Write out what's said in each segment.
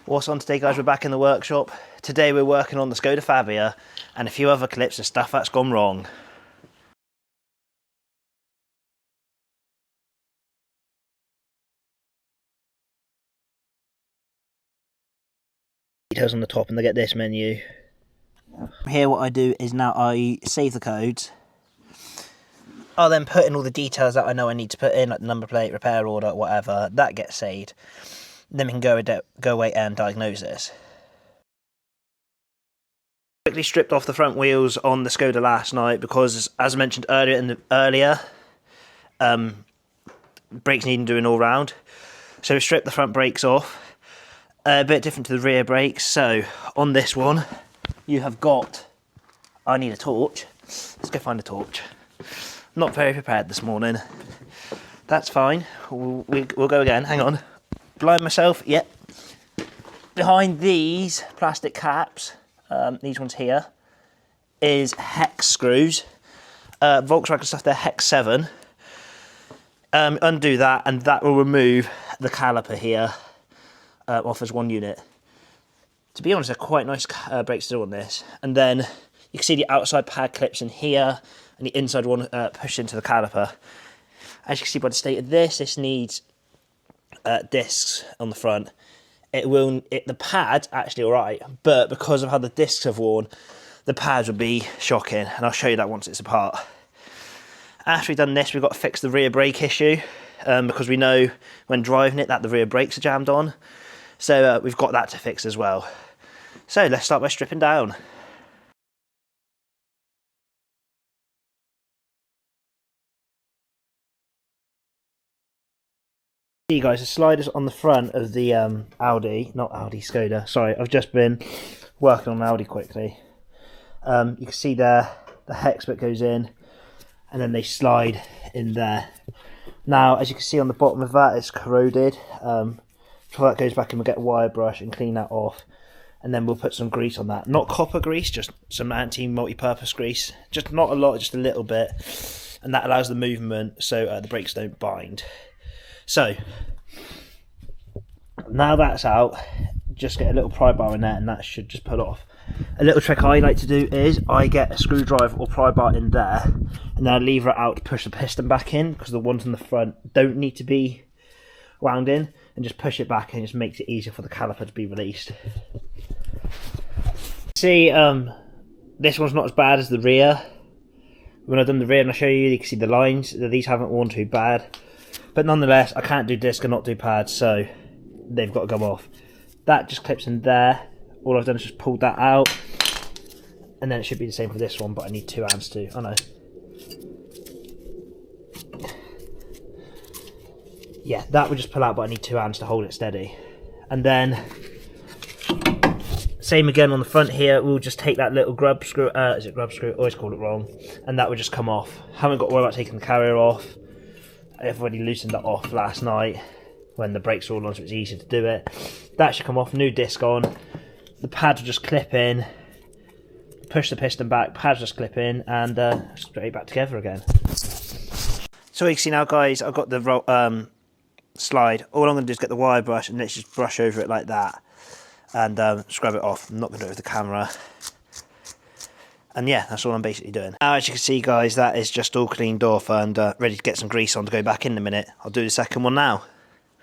What's on today, guys? We're back in the workshop. Today we're working on the Skoda Fabia and a few other clips of stuff that's gone wrong. Details on the top and they get this menu. Here what I do is now I save the codes. I'll then put in all the details that I know I need to put in, like the number plate, repair order, whatever. That gets saved. Then we can go away and diagnose this. Quickly stripped off the front wheels on the Skoda last night because, as I mentioned earlier, brakes needing doing all round. So we stripped the front brakes off. A bit different to the rear brakes. So on this one, you have got. I need a torch. Let's go find a torch. Not very prepared this morning. That's fine. We'll go again. Hang on. Blind myself. Yep. Behind these plastic caps, these ones here, is hex screws. Volkswagen stuff, they're hex 7. Undo that, and that will remove the caliper here off as one unit. To be honest, they're quite nice brakes to do on this. And then you can see the outside pad clips in here, and the inside one pushed into the caliper. As you can see by the state of this, this needs discs on the front. The pad's actually alright, but because of how the discs have worn, the pads will be shocking, and I'll show you that once it's apart. After we've done this, we've got to fix the rear brake issue, because we know when driving it that the rear brakes are jammed on. So we've got that to fix as well. So let's start by stripping down. See guys, the sliders on the front of the Skoda. Sorry, I've just been working on Audi quickly. You can see there the hex bit goes in, and then they slide in there. Now, as you can see on the bottom of that, it's corroded. Before that goes back in, we'll get a wire brush and clean that off, and then we'll put some grease on that. Not copper grease, just some multi-purpose grease. Just not a lot, just a little bit, and that allows the movement so the brakes don't bind. So, now that's out, just get a little pry bar in there and that should just pull off. A little trick I like to do is I get a screwdriver or pry bar in there and then I lever it out to push the piston back in, because the ones in the front don't need to be wound in, and just push it back and it just makes it easier for the caliper to be released. See, this one's not as bad as the rear. When I've done the rear and I show you, you can see the lines, these haven't worn too bad. But nonetheless, I can't do disc and not do pads, so they've got to come off. That just clips in there. All I've done is just pulled that out. And then it should be the same for this one, but I need 2 hands to. Oh no. Yeah, that would just pull out, but I need 2 hands to hold it steady. And then, same again on the front here, we'll just take that little grub screw, is it grub screw? Always call it wrong. And that would just come off. Haven't got to worry about taking the carrier off. I've already loosened that off last night when the brakes were all on, so it's easier to do it. That should come off, new disc on. The pads will just clip in, push the piston back, pads just clip in, and straight back together again. So you can see now, guys, I've got the slide. All I'm going to do is get the wire brush and let's just brush over it like that and scrub it off. I'm not going to do it with the camera. And yeah, that's all I'm basically doing. Now, as you can see, guys, that is just all cleaned off and ready to get some grease on to go back in a minute. I'll do the second one now.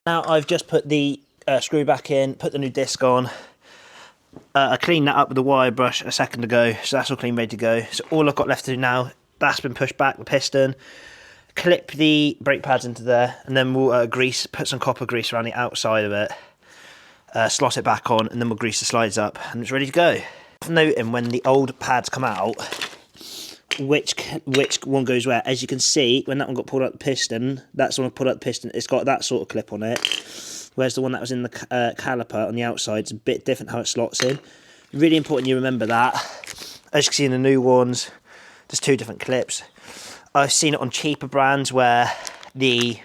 Now, I've just put the screw back in, put the new disc on. I cleaned that up with the wire brush a second ago, so that's all clean, ready to go. So all I've got left to do now, that's been pushed back, the piston, clip the brake pads into there, and then we'll put some copper grease around the outside of it, slot it back on, and then we'll grease the slides up, and it's ready to go. Noting when the old pads come out which one goes where. As you can see, when that one got pulled out the piston, that's the one pulled out the piston, it's got that sort of clip on it, whereas the one that was in the caliper on the outside is a bit different how it slots in. Really important you remember that. As you can see in the new ones, there's 2 different clips. I've seen it on cheaper brands where they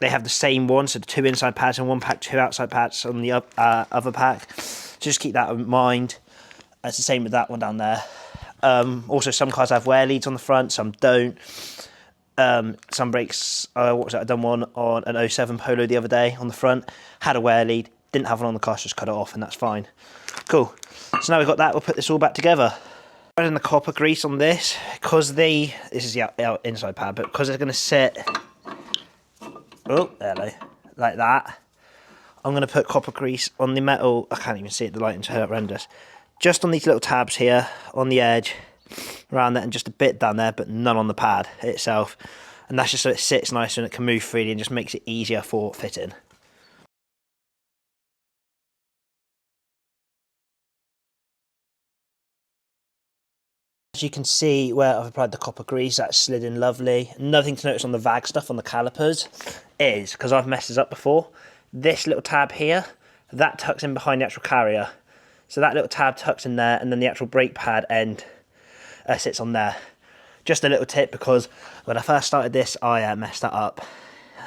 have the same one, so the 2 inside pads and 1 pack, 2 outside pads on the other pack. So just keep that in mind. It's the same with that one down there. Also, some cars have wear leads on the front, some don't. Some brakes, what was that? I done one on an 07 Polo the other day on the front, had a wear lead, didn't have one on the car, so just cut it off, and that's fine. Cool. So now we've got that, we'll put this all back together. Adding the copper grease on this, because this is the inside pad, but because it's going to sit, oh, hello, like that, I'm going to put copper grease on the metal. I can't even see it, the lighting's horrendous. Just on these little tabs here, on the edge, around that, and just a bit down there, but none on the pad itself. And that's just so it sits nicer and it can move freely and just makes it easier for fitting. As you can see where I've applied the copper grease, that's slid in lovely. Another thing to notice on the VAG stuff, on the calipers, is, because I've messed this up before, this little tab here, that tucks in behind the actual carrier. So that little tab tucks in there, and then the actual brake pad end sits on there. Just a little tip, because when I first started this, I messed that up,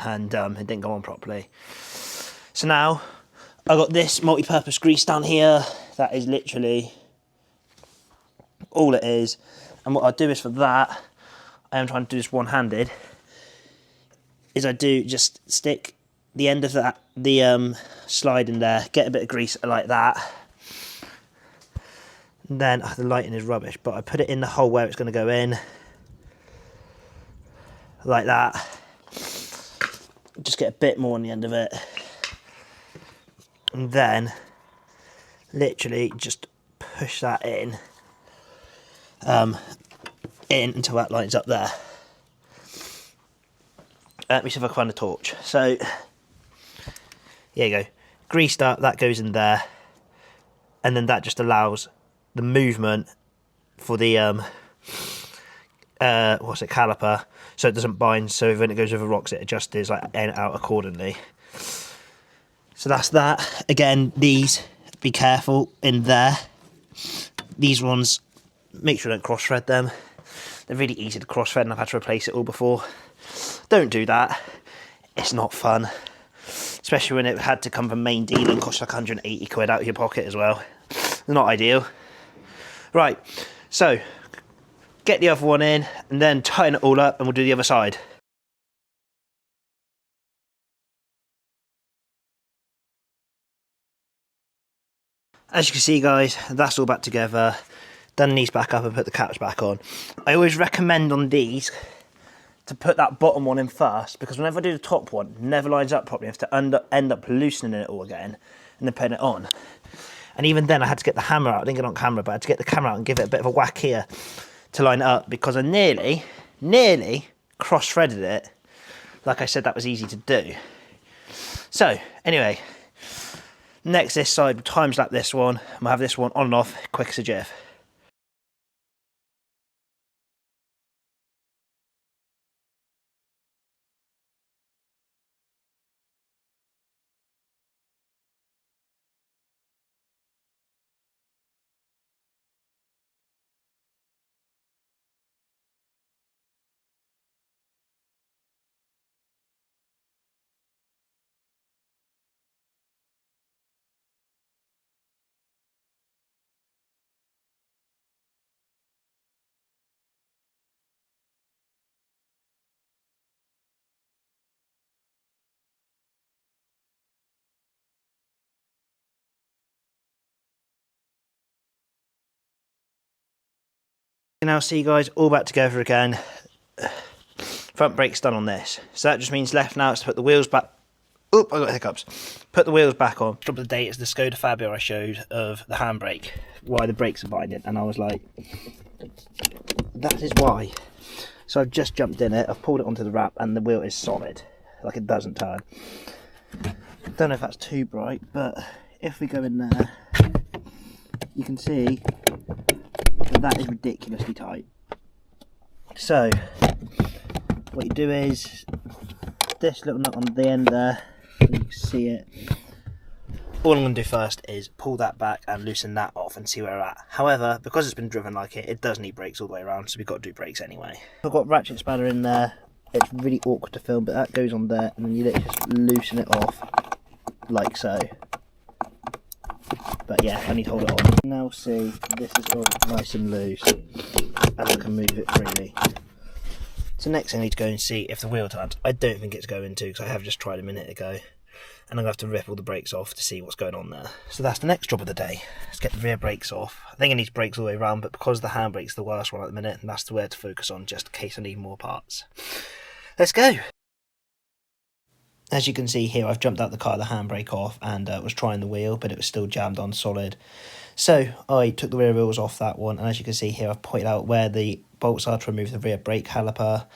and it didn't go on properly. So now, I've got this multi-purpose grease down here, that is literally all it is. And what I do is for that, I am trying to do this one-handed, is I do just stick the end of that, the slide in there, get a bit of grease like that. And then, the lighting is rubbish, but I put it in the hole where it's going to go in, like that. Just get a bit more on the end of it. And then, literally just push that in until that lines up there. Let me see if I can find a torch. So, here you go. Greased up, that goes in there. And then that just allows the movement for the, caliper, so it doesn't bind, so when it goes over rocks, it adjusts like in and out accordingly. So that's that. Again, these, be careful in there. These ones, make sure you don't cross thread them. They're really easy to cross thread and I've had to replace it all before. Don't do that. It's not fun. Especially when it had to come from main dealer and cost like 180 quid out of your pocket as well. Not ideal. Right, so get the other one in and then tighten it all up and we'll do the other side. As you can see guys, that's all back together. Done these back up and put the caps back on. I always recommend on these to put that bottom one in first, because whenever I do the top one, it never lines up properly. I have to end up loosening it all again and then putting it on. And even then I had to get the hammer out. I didn't get it on camera, but I had to get the camera out and give it a bit of a whack here to line it up, because I nearly cross-threaded it. Like I said, that was easy to do. So, anyway, next this side, we'll time-slap this one. I'm gonna have this one on and off, quick as a jiff. You can now see guys, all back together again. Front brake's done on this, so that just means left now is to put the wheels back. Oop, I got hiccups. Put the wheels back on. Top of the date is the Skoda Fabia I showed of the handbrake, why the brakes are binding, and I was like, that is why. So I've just jumped in it, I've pulled it onto the wrap, and the wheel is solid, like it doesn't turn. Don't know if that's too bright, but if we go in there, you can see that is ridiculously tight. So what you do is this little nut on the end there, so you can see it. All I'm going to do first is pull that back and loosen that off and see where we're at. However, because it's been driven like it does need brakes all the way around, so we've got to do brakes anyway. I've got ratchet spanner in there. It's really awkward to film, but that goes on there, and then you literally just loosen it off like so. But yeah, I need to hold it on. Now see, this is all nice and loose, and I can move it freely. So next I need to go and see if the wheel turns. I don't think it's going to, because I have just tried a minute ago. and I'm going to have to rip all the brakes off to see what's going on there. So that's the next job of the day. Let's get the rear brakes off. I think I need brakes all the way around, but because the handbrake's the worst one at the minute, and that's the way to focus on just in case I need more parts. Let's go! As you can see here, I've jumped out the car, the handbrake off, and was trying the wheel, but it was still jammed on solid. So I took the rear wheels off that one, and as you can see here, I've pointed out where the bolts are to remove the rear brake caliper,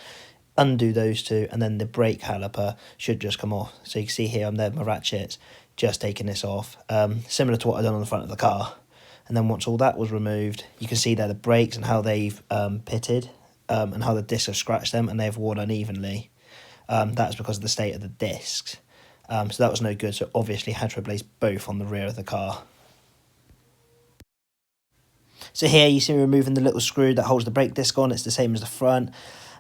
undo those two, and then the brake caliper should just come off. So you can see here, I'm there with my ratchets, just taking this off, similar to what I've done on the front of the car. And then once all that was removed, you can see there the brakes and how they've pitted, and how the discs have scratched them, and they've worn unevenly. That's because of the state of the discs. So that was no good, so obviously had to replace both on the rear of the car. So here you see me removing the little screw that holds the brake disc on. It's the same as the front.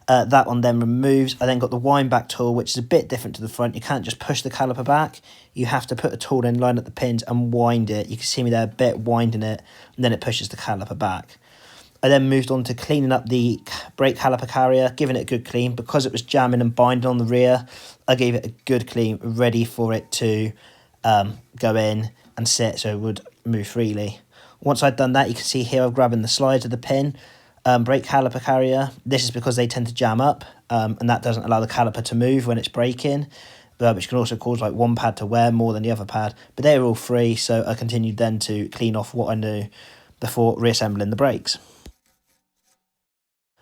That one then removes. I then got the wind back tool, which is a bit different to the front. You can't just push the caliper back. You have to put a tool in, line up the pins and wind it. You can see me there a bit winding it, and then it pushes the caliper back. I then moved on to cleaning up the brake caliper carrier, giving it a good clean. Because it was jamming and binding on the rear, I gave it a good clean, ready for it to go in and sit so it would move freely. Once I'd done that, you can see here I'm grabbing the slides of the pin, brake caliper carrier. This is because they tend to jam up, and that doesn't allow the caliper to move when it's braking, which can also cause like one pad to wear more than the other pad. But they were all free, so I continued then to clean off what I knew before reassembling the brakes.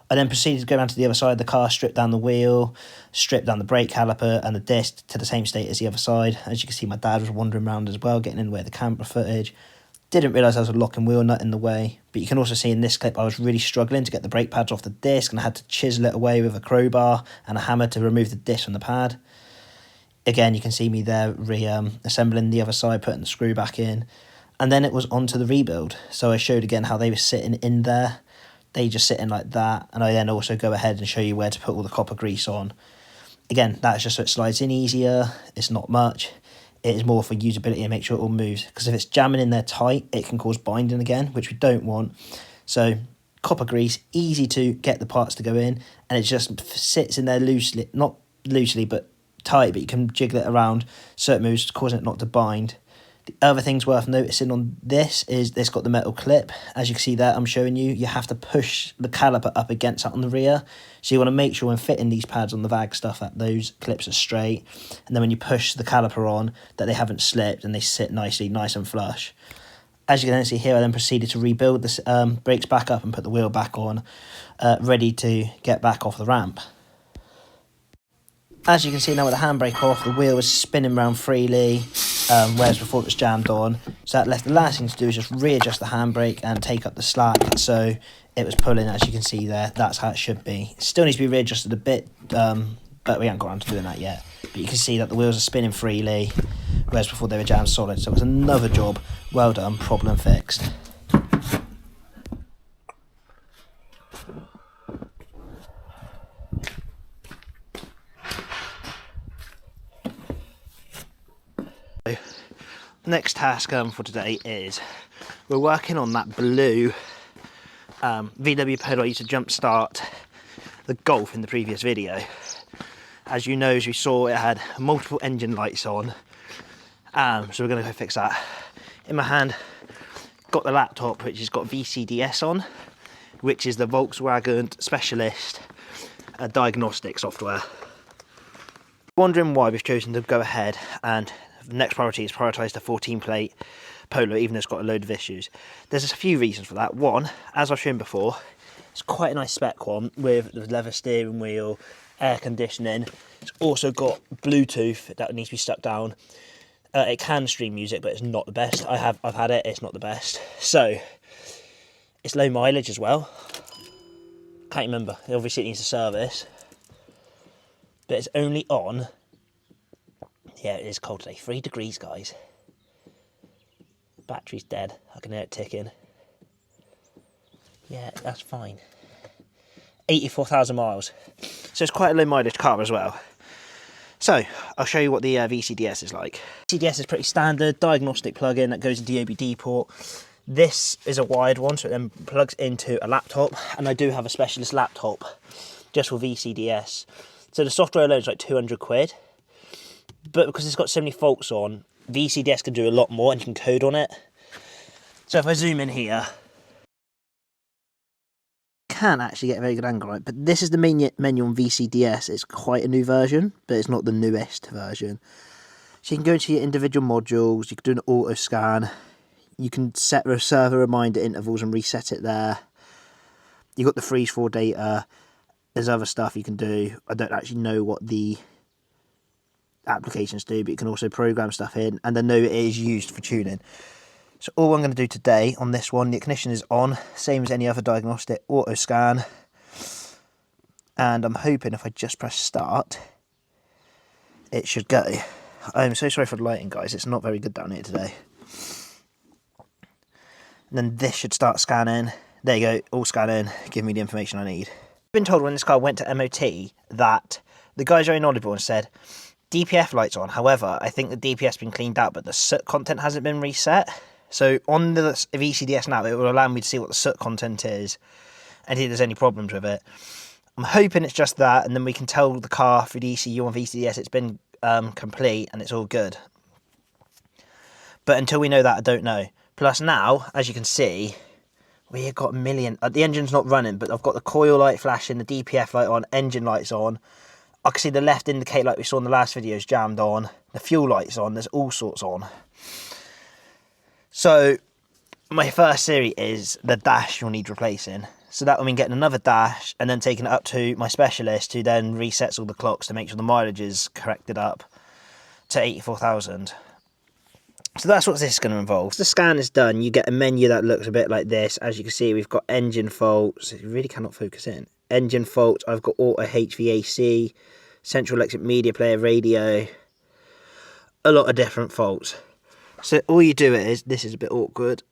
I then proceeded to go around to the other side of the car, strip down the wheel, strip down the brake caliper and the disc to the same state as the other side. As you can see, my dad was wandering around as well, getting in the way of the camera footage. Didn't realise I was a locking wheel nut in the way, but you can also see in this clip I was really struggling to get the brake pads off the disc, and I had to chisel it away with a crowbar and a hammer to remove the disc from the pad. Again, you can see me there assembling the other side, putting the screw back in, and then it was on to the rebuild. So I showed again how they were sitting in there. They just sit in like that, and I then also go ahead and show you where to put all the copper grease on. Again, that's just so it slides in easier. It's not much. It is more for usability and make sure it all moves, because if it's jamming in there tight, it can cause binding again, which we don't want. So copper grease, easy to get the parts to go in, and it just sits in there loosely, not loosely but tight, but you can jiggle it around so it moves, causing it not to bind. The other things worth noticing on this is this got the metal clip. As you can see there, I'm showing you, you have to push the caliper up against that on the rear. So you want to make sure when fitting these pads on the VAG stuff that those clips are straight. And then when you push the caliper on, that they haven't slipped and they sit nicely, nice and flush. As you can see here, I then proceeded to rebuild the brakes back up and put the wheel back on, ready to get back off the ramp. As you can see now with the handbrake off, the wheel was spinning around freely, whereas before it was jammed on. So that left the last thing to do is just readjust the handbrake and take up the slack. So it was pulling, as you can see there. That's how it should be. It still needs to be readjusted a bit, but we haven't got around to doing that yet. But you can see that the wheels are spinning freely, whereas before they were jammed solid. So it was another job. Well done, problem fixed. Next task for today is we're working on that blue VW Polo I used to jump start the Golf in the previous video. As you know, as you saw, it had multiple engine lights on, so we're going to go fix that. In my hand, got the laptop which has got VCDS on, which is the Volkswagen specialist diagnostic software. Wondering why we've chosen to go ahead and the next priority is prioritise the 14 plate Polo, even though it's got a load of issues. There's a few reasons for that. One, as I've shown before, it's quite a nice spec one with the leather steering wheel, air conditioning. It's also got Bluetooth that needs to be stuck down. It can stream music, but it's not the best. I've had it, it's not the best. So it's low mileage as well. Can't remember. Obviously it needs a service, but it's only on. Yeah, it is cold today. 3 degrees, guys. Battery's dead. I can hear it ticking. Yeah, that's fine. 84,000 miles. So it's quite a low mileage car as well. So, I'll show you what the VCDS is like. VCDS is pretty standard. Diagnostic plug-in that goes into the OBD port. This is a wired one, so it then plugs into a laptop. And I do have a specialist laptop just for VCDS. So the software alone is like 200 quid. but because it's got so many faults on, VCDS can do a lot more and you can code on it. So if I zoom in here, can actually get a very good angle on it, but this is the main menu on VCDS. It's quite a new version, but it's not the newest version. So you can go into your individual modules, you can do an auto scan, you can set the server reminder intervals and reset it there. You've got the freeze for data, there's other stuff you can do. I don't actually know what the applications do, but you can also program stuff in, and I know it is used for tuning. So all I'm going to do today on this one, the ignition is on, same as any other diagnostic, auto scan. And I'm hoping if I just press start, it should go. I'm so sorry for the lighting, guys, it's not very good down here today. And then this should start scanning. There you go, all scanning, give me the information I need. I've been told when this car went to MOT that the guys are very knowledgeable and said, DPF lights on, however, I think the DPF's been cleaned out, but the soot content hasn't been reset. So on the VCDS now, it will allow me to see what the soot content is and see if there's any problems with it. I'm hoping it's just that, and then we can tell the car through the ECU on VCDS it's been complete and it's all good. But until we know that, I don't know. Plus now, as you can see, we've got a million. The engine's not running, but I've got the coil light flashing, the DPF light on, engine lights on. I can see the left indicator like we saw in the last video is jammed on. The fuel light's on. There's all sorts on. So my first theory is the dash you'll need replacing. So that will mean getting another dash and then taking it up to my specialist who then resets all the clocks to make sure the mileage is corrected up to 84,000. So that's what this is going to involve. Once the scan is done, you get a menu that looks a bit like this. As you can see, we've got engine faults. You really cannot focus in. Engine faults. I've got auto HVAC, central electric media player, radio. A lot of different faults. So all you do is, this is a bit awkward,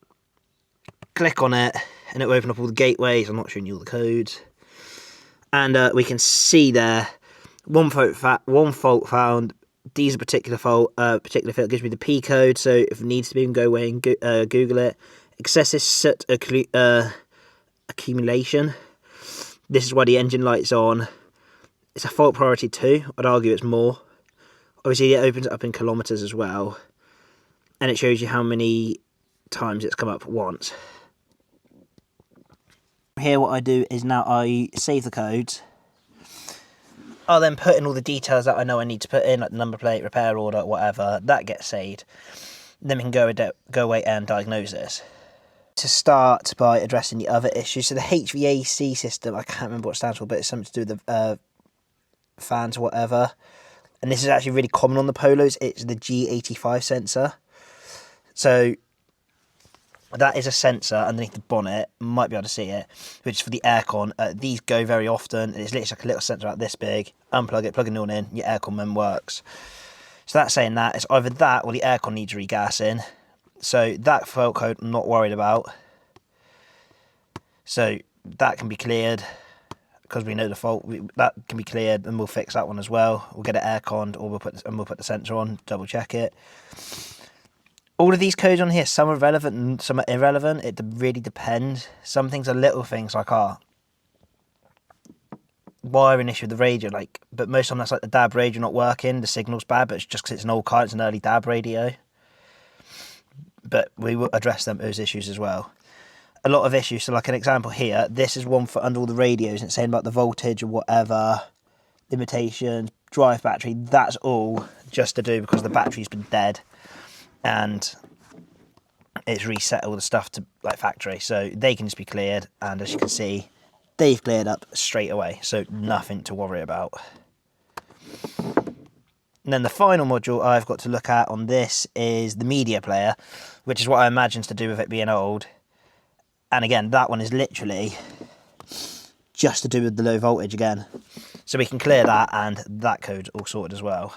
click on it and it will open up all the gateways. I'm not showing you all the codes. And we can see there, one fault found. These are particular fault, particular field gives me the P code, so if it needs to be, you can go away and Google it. Excessive soot accumulation. This is why the engine light's on. It's a fault priority 2. I'd argue it's more. Obviously, it opens it up in kilometres as well, and it shows you how many times it's come up once. Here, what I do is now I save the codes. I'll then put in all the details that I know I need to put in, like the number plate, repair order, whatever. That gets saved. Then we can go away and diagnose this. To start by addressing the other issues. So the HVAC system, I can't remember what it stands for, but it's something to do with the fans or whatever. And this is actually really common on the Polos. It's the G85 sensor. So that is a sensor underneath the bonnet, might be able to see it, which is for the aircon. These go very often. It's literally like a little sensor about this big. Unplug it, plug it all in, your aircon then works. So that's saying that it's either that or the aircon needs regassing. So that fault code I'm not worried about. So that can be cleared because we know the fault. That can be cleared, and we'll fix that one as well. We'll get it airconned, or we'll put the sensor on, double check it. All of these codes on here, some are relevant and some are irrelevant. It really depends. Some things are little things like wiring issue with the radio, but most of them that's like the DAB radio not working, the signal's bad, but it's just because it's an old car, it's an early DAB radio. But we will address those issues as well. A lot of issues, so like an example here, this is one for under all the radios, and it's saying about the voltage or whatever, limitations, drive battery, that's all just to do because the battery's been dead. And it's reset all the stuff to like factory, so they can just be cleared, and as you can see, they've cleared up straight away, so nothing to worry about. And then the final module I've got to look at on this is the media player, which is what I imagine is to do with it being old. And again, that one is literally just to do with the low voltage again, so we can clear that, and that code's all sorted as well.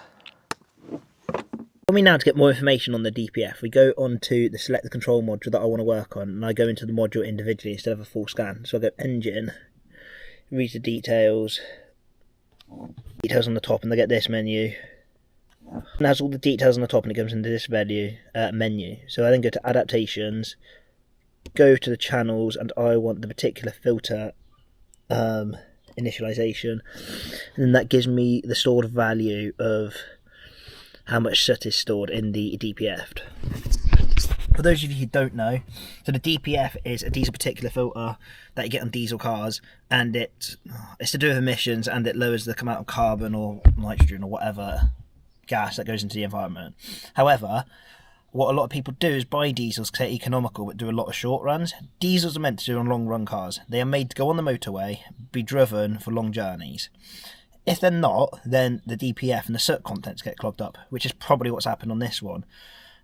For me now to get more information on the DPF, we go on to the select the control module that I want to work on, and I go into the module individually instead of a full scan. So I go engine, read the details on the top, and I get this menu. And it has all the details on the top, and it comes into this menu. So I then go to adaptations, go to the channels, and I want the particular filter initialization, and then that gives me the stored value of how much soot is stored in the DPF. For those of you who don't know, so the DPF is a diesel particulate filter that you get on diesel cars, and it's to do with emissions, and it lowers the amount of carbon or nitrogen or whatever gas that goes into the environment. However, what a lot of people do is buy diesels because they're economical but do a lot of short runs. Diesels are meant to do on long run cars. They are made to go on the motorway, be driven for long journeys. If they're not, then the DPF and the soot contents get clogged up, which is probably what's happened on this one.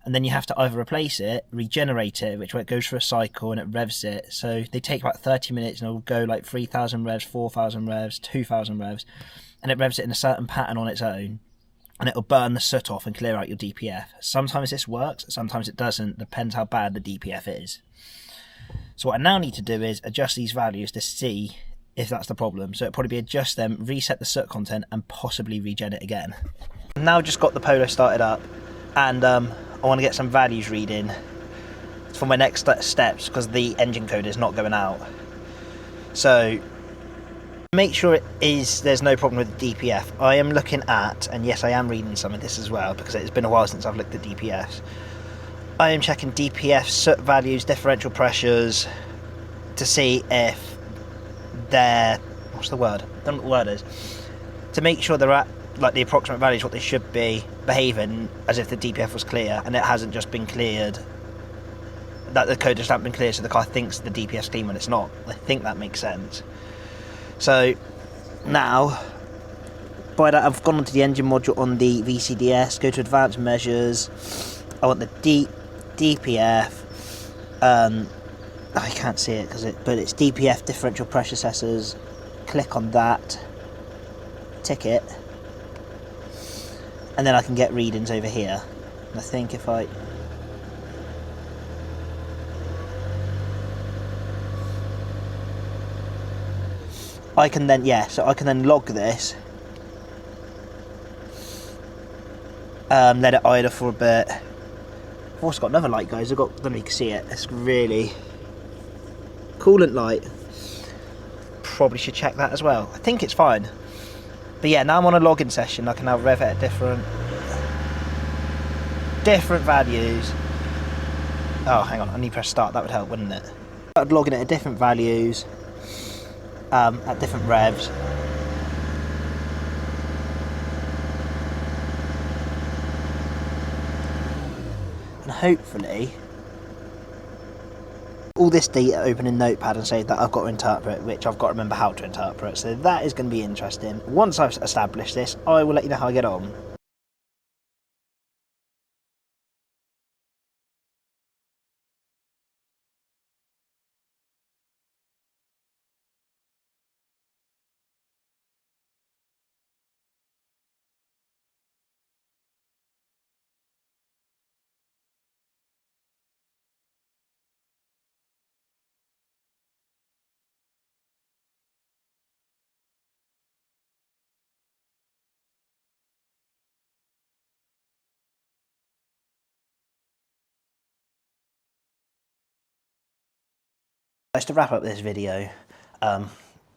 And then you have to either replace it, regenerate it, which goes for a cycle and it revs it. So they take about 30 minutes and it'll go like 3,000 revs, 4,000 revs, 2,000 revs, and it revs it in a certain pattern on its own. And it'll burn the soot off and clear out your DPF. Sometimes this works, sometimes it doesn't, depends how bad the DPF is. So what I now need to do is adjust these values to see if that's the problem. So it'll probably be adjust them, reset the soot content, and possibly regen it again. I've now just got the Polo started up, and I want to get some values reading for my next steps because the engine code is not going out. So make sure there's no problem with the DPF. I am looking at, and yes, I am reading some of this as well because it's been a while since I've looked at DPFs. I am checking DPF soot values, differential pressures, to see if they're, what's the word? I don't know what the word is. To make sure they're at like the approximate values, what they should be, behaving as if the DPF was clear and it hasn't just been cleared. That the code just hasn't been cleared, so the car thinks the DPF's clean when it's not. I think that makes sense. So now, by that, I've gone onto the engine module on the VCDS, go to advanced measures. I want the DPF. I can't see it but it's DPF differential pressure sensors. Click on that, tick it, and then I can get readings over here. And I think if I can then, I can then log this, let it idle for a bit. I've also got another light, guys. I don't know if you can see it. It's really coolant light. Probably should check that as well. I think it's fine. But yeah, now I'm on a login session. I can now rev it at different values. Oh, hang on. I need to press start. That would help, wouldn't it? I'd log in at different values. At different revs. And hopefully all this data open in Notepad and say that I've got to interpret, which I've got to remember how to interpret. So that is going to be interesting. Once I've established this, I will let you know how I get on. To wrap up this video,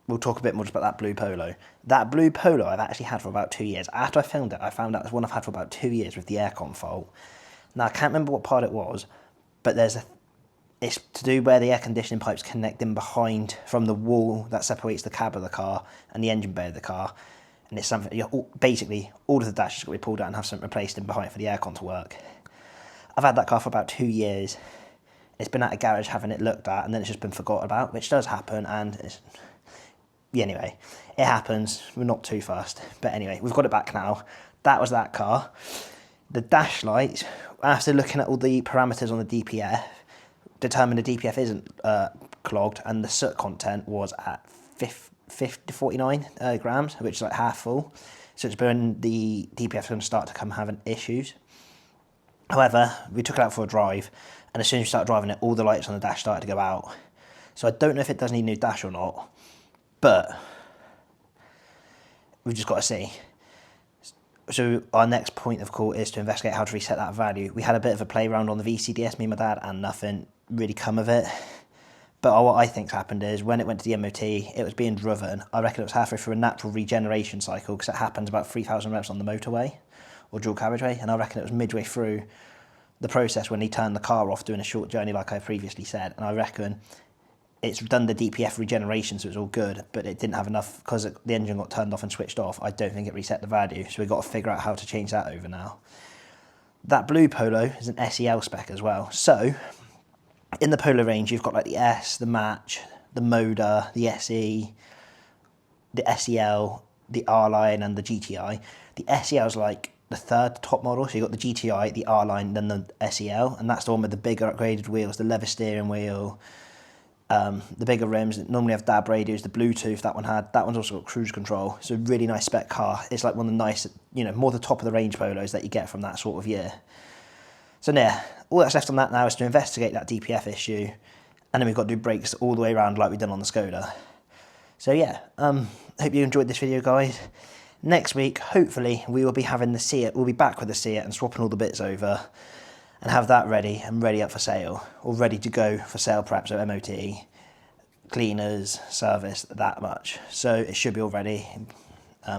we'll talk a bit more just about that blue Polo. That blue Polo I've actually had for about 2 years. After I filmed it, I found out it's one I've had for about 2 years with the aircon fault. Now, I can't remember what part it was, but it's to do where the air conditioning pipes connect in behind from the wall that separates the cab of the car and the engine bay of the car. And it's something, basically, all of the dash has got to be pulled out and have something replaced in behind for the aircon to work. I've had that car for about 2 years. It's been at a garage having it looked at, and then it's just been forgotten about, which does happen, and anyway, it happens. We're not too fast. But anyway, we've got it back now. That was that car. The dash lights, after looking at all the parameters on the DPF, determined the DPF isn't clogged, and the soot content was at 49 grams, which is like half full. So it's been, the DPF is going to start to come having issues. However, we took it out for a drive, and as soon as we started driving it, all the lights on the dash started to go out. So I don't know if it does need a new dash or not, but we've just got to see. So our next point of call is to investigate how to reset that value. We had a bit of a play around on the VCDS, me and my dad, and nothing really come of it. But what I think's happened is when it went to the MOT, it was being driven. I reckon it was halfway through a natural regeneration cycle because it happens about 3,000 revs on the motorway or dual carriageway, and I reckon it was midway through the process when he turned the car off doing a short journey like I previously said, and I reckon it's done the DPF regeneration, so it's all good, but it didn't have enough, because the engine got turned off and switched off, I don't think it reset the value, so we've got to figure out how to change that over now. That blue Polo is an SEL spec as well, so in the Polo range you've got like the S, the Match, the Moda, the SE, the SEL, the R-Line and the GTI. The SEL is like the third top model, so you've got the GTI, the R-Line, then the SEL, and that's the one with the bigger upgraded wheels, the leather steering wheel, the bigger rims that normally have DAB radios, the Bluetooth that one's also got cruise control. So really nice spec car. It's like one of the nice, more the top of the range Polos that you get from that sort of year. So yeah, all that's left on that now is to investigate that DPF issue, and then we've got to do brakes all the way around like we've done on the Skoda. So yeah, hope you enjoyed this video, guys. Next week, hopefully, we will be having the Seat. We'll be back with the Seat and swapping all the bits over, and have that ready and ready up for sale, or ready to go for sale perhaps, so MOT, cleaners, service, that much. So it should be all ready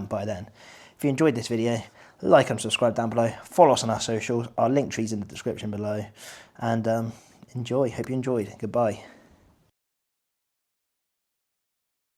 by then. If you enjoyed this video, like and subscribe down below, follow us on our socials, our link tree's in the description below, and enjoy. Hope you enjoyed. Goodbye.